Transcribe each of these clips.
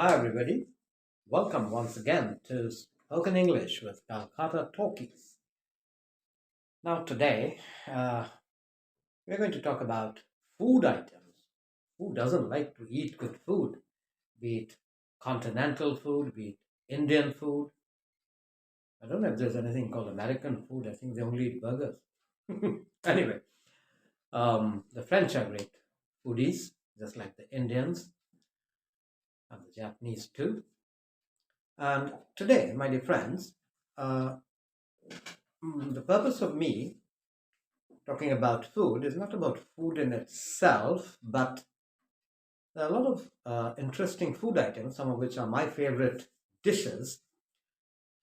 Hi, everybody. Welcome once again to Spoken English with Calcutta Talkies. Now, today, we're going to talk about food items. Who doesn't like to eat good food? Be it continental food, be it Indian food. I don't know if there's anything called American food. I think they only eat burgers. Anyway, the French are great foodies, just like the Indians and the Japanese too. And today, my dear friends, uh, the purpose of me talking about food is not about food in itself, but there are a lot of interesting food items, some of which are my favorite dishes,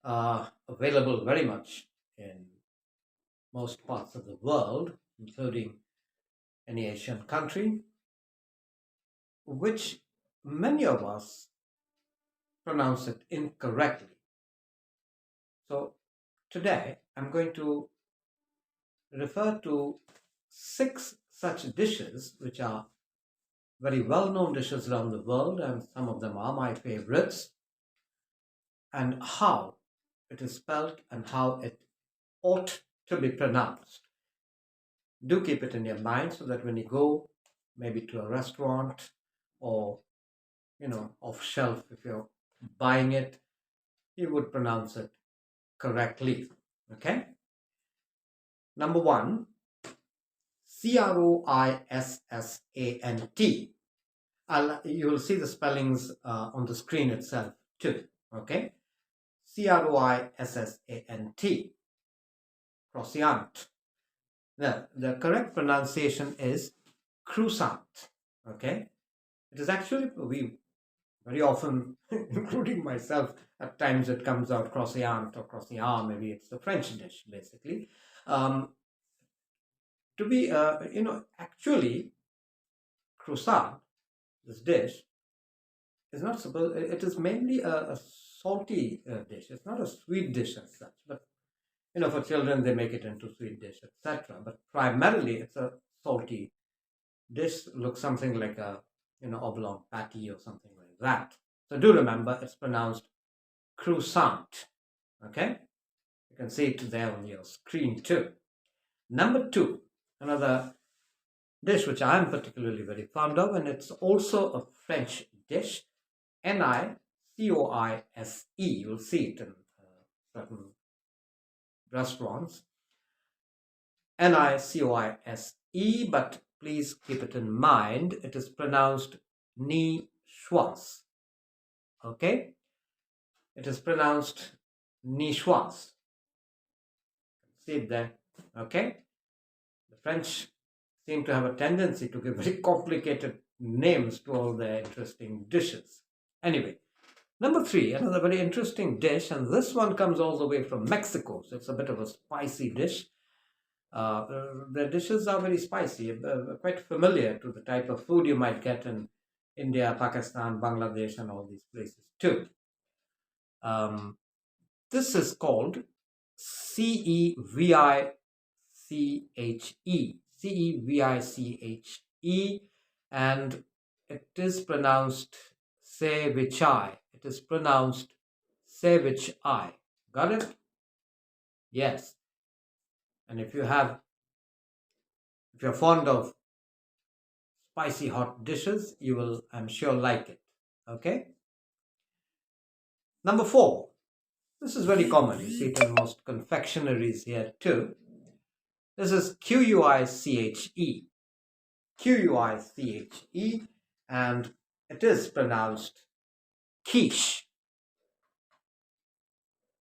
available very much in most parts of the world, including any Asian country, which many of us pronounce it incorrectly. So today I'm going to refer to six such dishes which are very well known dishes around the world, and some of them are my favorites, and how it is spelled and how it ought to be pronounced. Do keep it in your mind so that when you go maybe to a restaurant or off shelf, if you're buying it, you would pronounce it correctly. Okay. Number one, Croissant. You will see the spellings on the screen itself too. Okay. Croissant. Croissant. The correct pronunciation is croissant. Okay. It is actually, we very often, including myself, at times it comes out croissant or croissant. Maybe it's the French dish, basically. Um, to be, actually, croissant, this dish, is not supposed, it is mainly a salty dish. It's not a sweet dish as such, but for children they make it into sweet dish, etc. But primarily it's a salty dish. Looks something like a oblong patty or something like that. So do remember it's pronounced croissant. Okay, you can see it there on your screen too. Number two, another dish which I am particularly very fond of, and it's also a French dish. Nicoise. You'll see it in certain restaurants. Nicoise, but please keep it in mind, it is pronounced niçoise. Okay? It is pronounced niçoise. See it there. Okay? The French seem to have a tendency to give very complicated names to all their interesting dishes. Anyway, number three, another very interesting dish, and this one comes all the way from Mexico, so it's a bit of a spicy dish. The dishes are very spicy, quite familiar to the type of food you might get in India, Pakistan, Bangladesh, and all these places too. This is called Ceviche. Ceviche, and it is pronounced ceviche. It is pronounced ceviche. Got it? Yes. And if you're fond of spicy hot dishes, you will, I'm sure, like it. Okay. Number four. This is very common. You see it in most confectionaries here too. This is Quiche. Quiche, and it is pronounced quiche.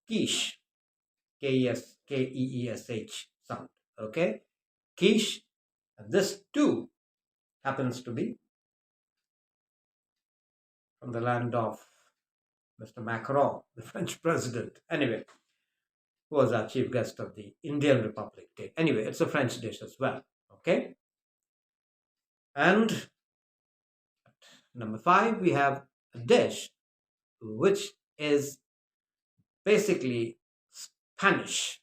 Quiche. Keesh sound. Okay. Quiche. And this too happens to be from the land of Mr. Macron, the French president. Anyway, who was our chief guest of the Indian Republic Day. Anyway, it's a French dish as well. Okay. And number five, we have a dish which is basically Spanish.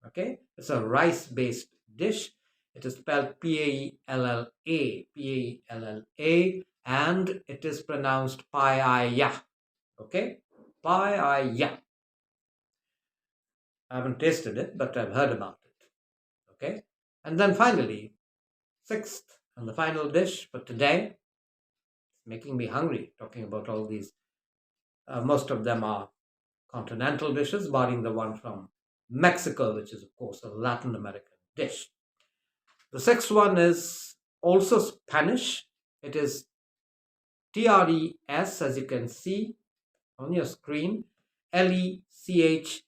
Okay. It's a rice-based dish. It is spelled Palla. Palla. and it is pronounced paella. Okay, paella. I haven't tasted it, but I've heard about it. Okay, and then finally, sixth and the final dish for today. It's making me hungry talking about all these. Most of them are continental dishes, barring the one from Mexico, which is, of course, a Latin American dish. The sixth one is also Spanish. It is TRES, as you can see on your screen, LECHES,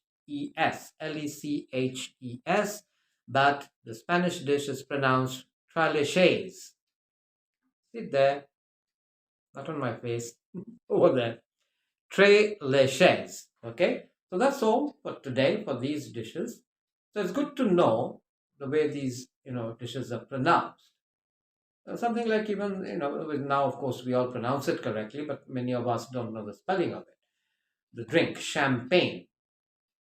LECHES, but the Spanish dish is pronounced traleches. See it there, not on my face, over there. Traleches. Okay, so that's all for today for these dishes. So it's good to know the way these dishes are pronounced. Something like even now, of course, we all pronounce it correctly, but many of us don't know the spelling of it. The drink champagne,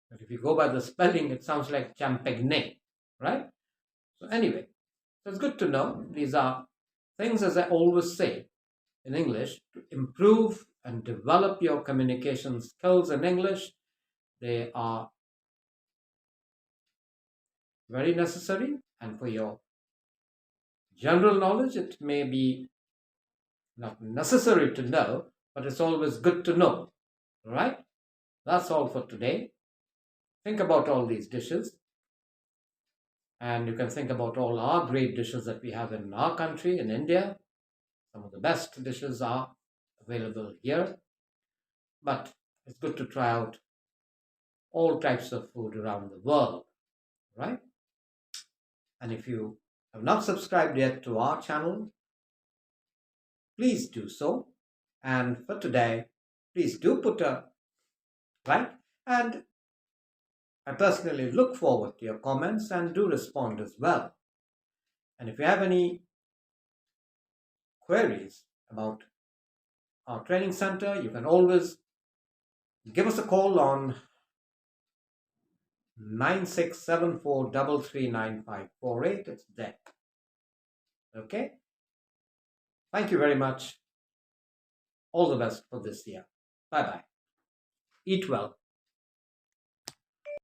but if you go by the spelling, it sounds like champagne, right? So anyway, so it's good to know these are things, as I always say in English, to improve and develop your communication skills in English. They are very necessary, and for your general knowledge, it may be not necessary to know, but it's always good to know. All right? That's all for today. Think about all these dishes, and you can think about all our great dishes that we have in our country, in India. Some of the best dishes are available here, but it's good to try out all types of food around the world, right? And if you have not subscribed yet to our channel, please do so. And for today, please do put a like, and I personally look forward to your comments and do respond as well. And if you have any queries about our training center, you can always give us a call on 9674339548. It's there. Okay? Thank you very much. All the best for this year. Bye-bye. Eat well.